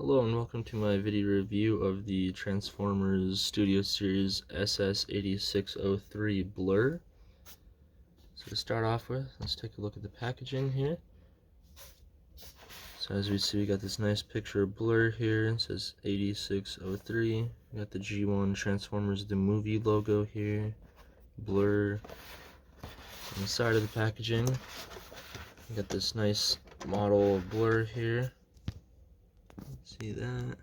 Hello and welcome to my video review of the Transformers Studio Series SS8603 Blurr. So to start off with, let's take a look at the packaging here. So as we see, we got this nice picture of Blurr here. It says 8603. We got the G1 Transformers the movie logo here. Blurr. On the side of the packaging, we got this nice model of Blurr here. See that?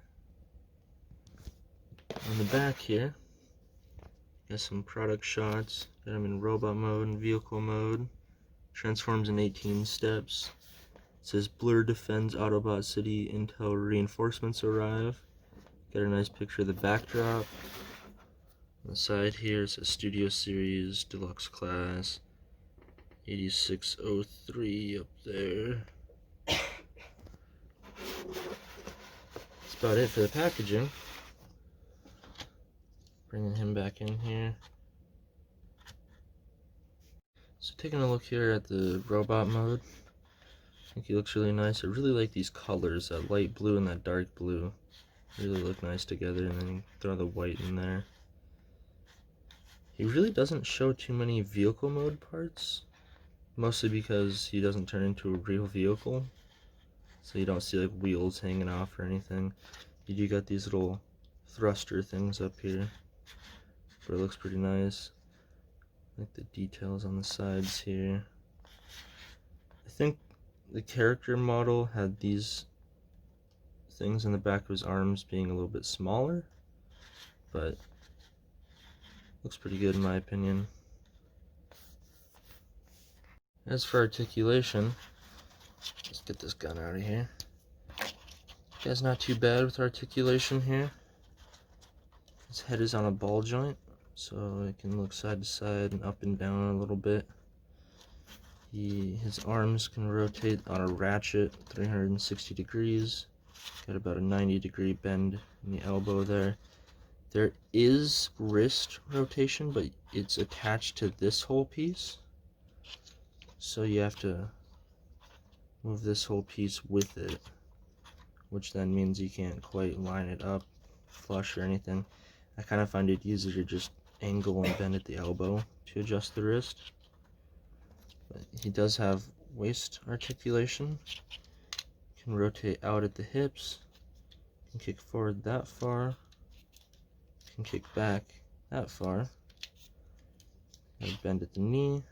On the back here, got some product shots. Got them in robot mode and vehicle mode. Transforms in 18 steps. It says Blurr defends Autobot City until reinforcements arrive. Got a nice picture of the backdrop. On the side here it says Studio Series Deluxe Class 8603 up there. That's about it for the packaging. Bringing him back in here. So taking a look here at the robot mode, I think he looks really nice. I really like these colors, that light blue and that dark blue. Really look nice together, and then you throw the white in there. He really doesn't show too many vehicle mode parts, mostly because he doesn't turn into a real vehicle. So you don't see like wheels hanging off or anything. You do got these little thruster things up here, but it looks pretty nice. I like the details on the sides here. I think the character model had these things in the back of his arms being a little bit smaller, but looks pretty good in my opinion. As for articulation, let's get this gun out of here. Guy's not too bad with articulation here. His head is on a ball joint, so it can look side to side and up and down a little bit. His arms can rotate on a ratchet 360 degrees. Got about a 90-degree bend in the elbow there. There is wrist rotation, but it's attached to this whole piece, so you have to move this whole piece with it, which then means you can't quite line it up flush or anything. I kind of find it easier to just angle and bend at the elbow to adjust the wrist. But he does have waist articulation. Can rotate out at the hips. Can kick forward that far. Can kick back that far. And bend at the knee.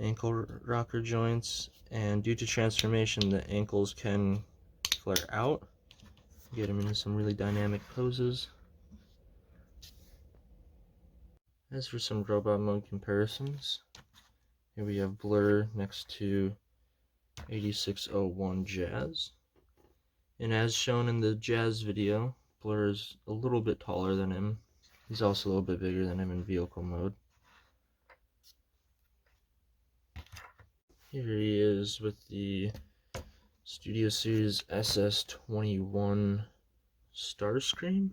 Ankle rocker joints. And due to transformation, the ankles can flare out. Get him into some really dynamic poses. As for some robot mode comparisons, here we have Blurr next to 8601 Jazz. And as shown in the Jazz video, Blurr is a little bit taller than him. He's also a little bit bigger than him in vehicle mode. Here he is with the Studio Series SS21 Starscream.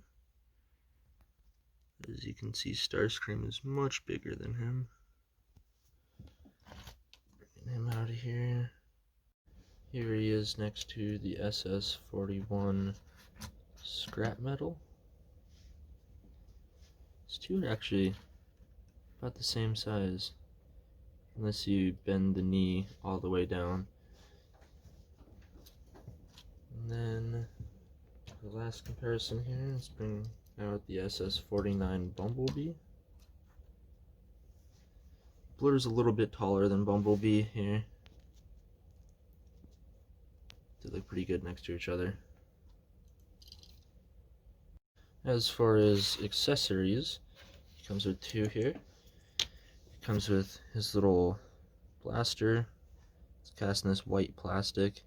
As you can see, Starscream is much bigger than him. Bringing him out of here. Here he is next to the SS41 Scrap Metal. These two are actually about the same size, unless you bend the knee all the way down. And then the last comparison here, let's bring out the SS49 Bumblebee. Blurr's a little bit taller than Bumblebee here. They look pretty good next to each other. As far as accessories, he comes with two here. He comes with his little blaster. It's cast in this white plastic.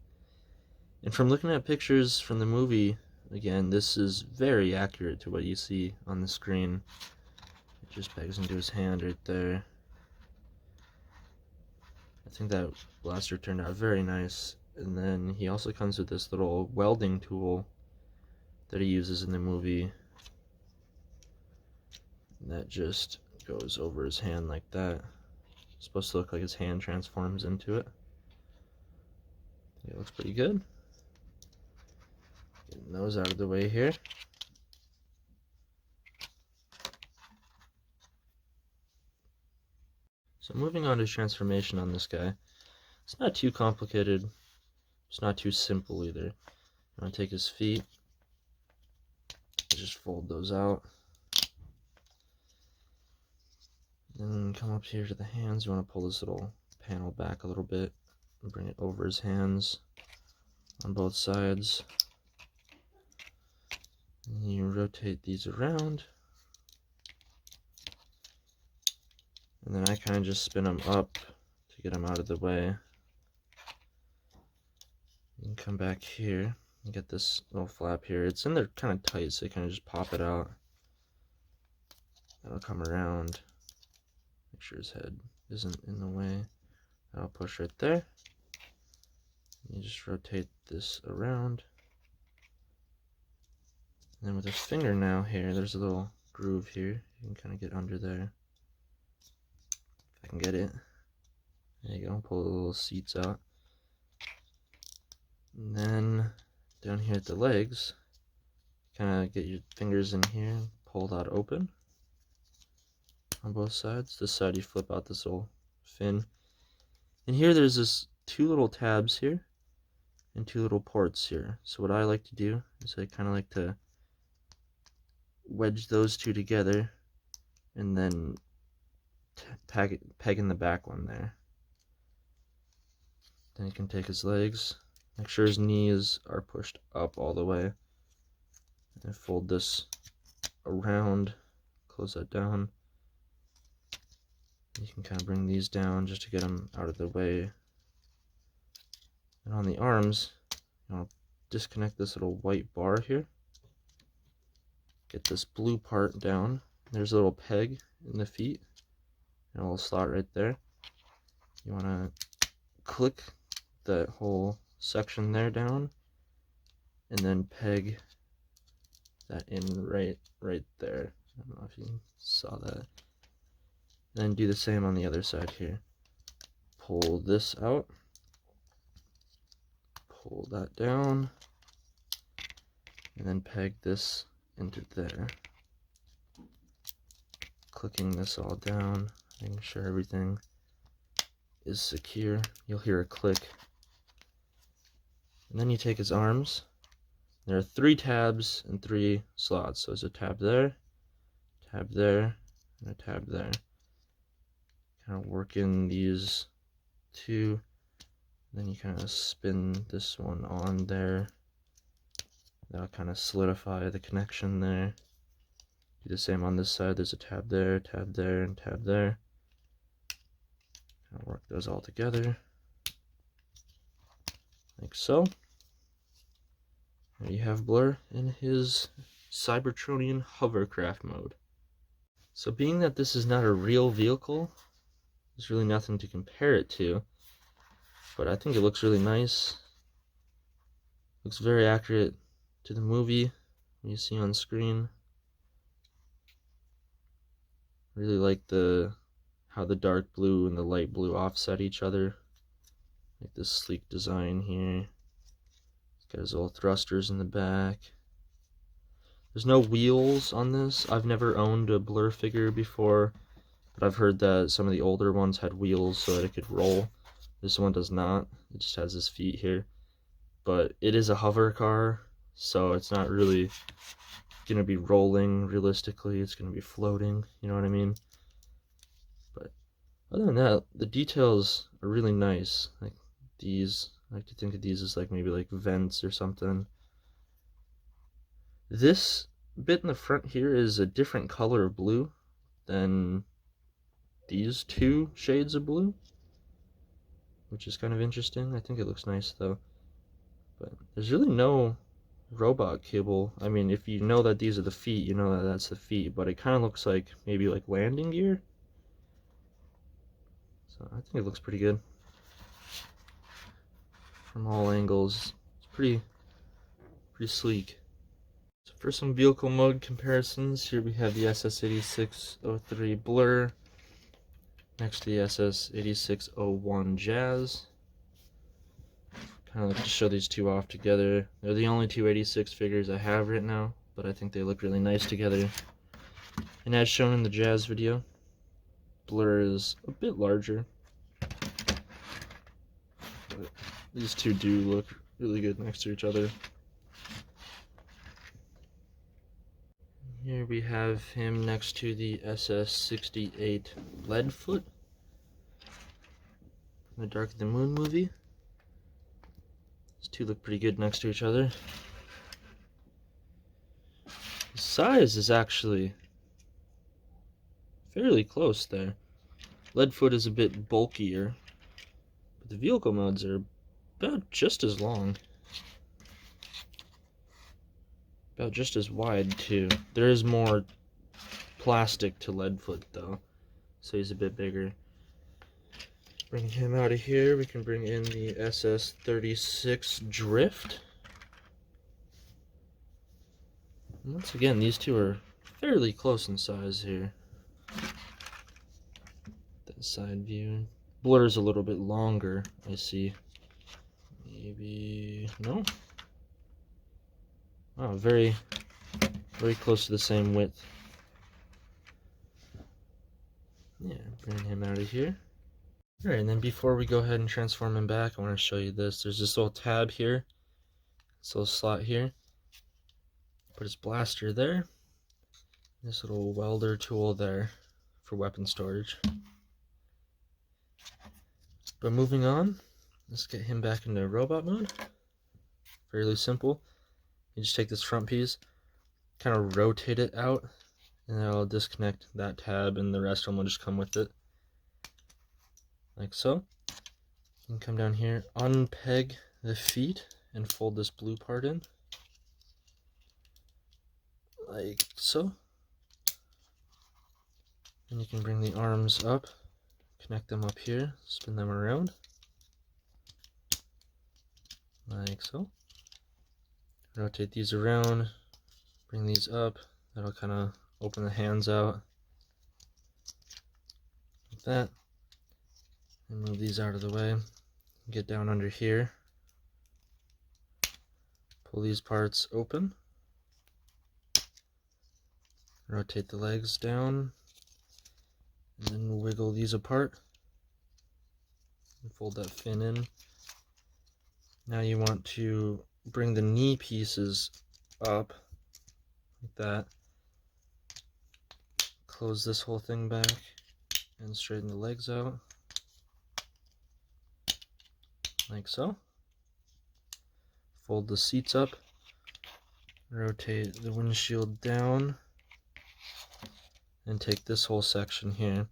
And from looking at pictures from the movie, again, this is very accurate to what you see on the screen. It just pegs into his hand right there. I think that blaster turned out very nice. And then he also comes with this little welding tool that he uses in the movie. That just goes over his hand like that. It's supposed to look like his hand transforms into it. It looks pretty good. Getting those out of the way here. So moving on to transformation on this guy. It's not too complicated. It's not too simple either. I'm going to take his feet. Just fold those out. Then come up here to the hands. You want to pull this little panel back a little bit and bring it over his hands on both sides. And you rotate these around. And then I kind of just spin them up to get them out of the way. You can come back here and get this little flap here. It's in there kind of tight, so you kind of just pop it out. That'll come around. Make sure his head isn't in the way. That'll push right there. You just rotate this around. And then with his fingernail here, there's a little groove here. You can kind of get under there. If I can get it. There you go, pull the little seats out. And then down here at the legs, kind of get your fingers in here and pull that open on both sides. This side you flip out this little fin. And here there's this two little tabs here and two little ports here. So what I like to do is I kind of like to wedge those two together and then peg in the back one there. Then you can take his legs, make sure his knees are pushed up all the way, and fold this around, close that down. You can kind of bring these down just to get them out of the way. And on the arms, you want to disconnect this little white bar here. Get this blue part down. There's a little peg in the feet, and a little slot right there. You want to click that whole section there down, and then peg that in right there. I don't know if you saw that. Then do the same on the other side here. Pull this out, pull that down, and then peg this into there. Clicking this all down, making sure everything is secure. You'll hear a click. And then you take his arms. There are 3 tabs and 3 slots. So there's a tab there, and a tab there. Kind of work in these 2. Then you kind of spin this one on there. That'll kind of solidify the connection there. Do the same on this side. There's a tab there, and tab there. Kind of work those all together, like so. There you have Blurr in his Cybertronian hovercraft mode. So being that this is not a real vehicle, there's really nothing to compare it to, but I think it looks really nice. Looks very accurate to the movie you see on screen. Really like how the dark blue and the light blue offset each other. Like this sleek design here. It's got his little thrusters in the back. There's no wheels on this. I've never owned a Blurr figure before, but I've heard that some of the older ones had wheels so that it could roll. This one does not. It just has his feet here. But it is a hover car, so it's not really going to be rolling realistically. It's going to be floating, you know what I mean? But other than that, the details are really nice. Like these, I like to think of these as like maybe like vents or something. This bit in the front here is a different color of blue than these 2 shades of blue, which is kind of interesting. I think it looks nice though. But there's really no robot cable. I mean, if you know that these are the feet, you know that that's the feet, but it kind of looks like maybe like landing gear. So I think it looks pretty good from all angles. It's pretty sleek. So for some vehicle mode comparisons, here we have the SS8603 Blurr next to the SS8601 Jazz. kind of like to show these two off together. They're the only 286 figures I have right now, but I think they look really nice together. And as shown in the Jazz video, Blurr is a bit larger, but these two do look really good next to each other. Here we have him next to the SS-68 Leadfoot, the Dark of the Moon movie. These two look pretty good next to each other. The size is actually fairly close there. Leadfoot is a bit bulkier, but the vehicle modes are about just as long. About just as wide too. There is more plastic to Leadfoot though, so he's a bit bigger. Bring him out of here, we can bring in the SS-36 Drift. And once again, these two are fairly close in size here. That side view. Blur's a little bit longer, I see. Maybe... no? Oh, very close to the same width. Yeah, bring him out of here. Alright, and then before we go ahead and transform him back, I want to show you this. There's this little tab here, this little slot here. Put his blaster there. This little welder tool there for weapon storage. But moving on, let's get him back into robot mode. Fairly simple. You just take this front piece, kind of rotate it out, and that'll disconnect that tab, and the rest of them will just come with it. Like so. You can come down here, unpeg the feet, and fold this blue part in. Like so. And you can bring the arms up, connect them up here, spin them around. Like so. Rotate these around, bring these up, that'll kind of open the hands out, like that, and move these out of the way, get down under here, pull these parts open, rotate the legs down, and then wiggle these apart, and fold that fin in. Now you want to bring the knee pieces up like that, close this whole thing back and straighten the legs out like so. Fold the seats up, rotate the windshield down, and take this whole section here,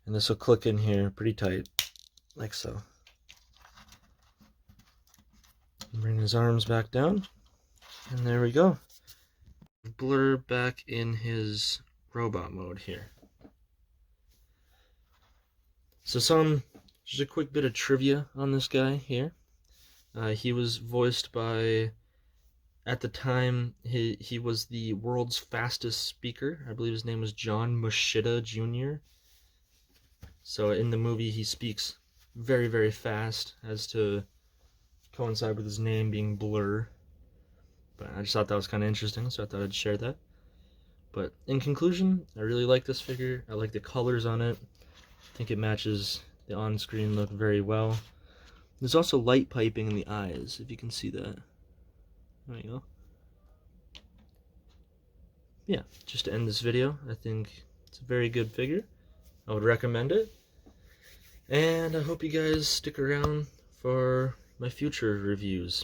and this will click in here pretty tight like so. Bring his arms back down, and there we go. Blurr back in his robot mode here. So just a quick bit of trivia on this guy here. He was voiced by, at the time, he was the world's fastest speaker. I believe his name was John Mushida Jr. So in the movie he speaks very, very fast, as to coincide with his name being Blurr. But I just thought that was kind of interesting, so I thought I'd share that. But in conclusion, I really like this figure. I like the colors on it. I think it matches the on-screen look very well. There's also light piping in the eyes, if you can see that. There you go. Yeah, just to end this video, I think it's a very good figure. I would recommend it. And I hope you guys stick around for my future reviews.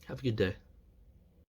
Have a good day.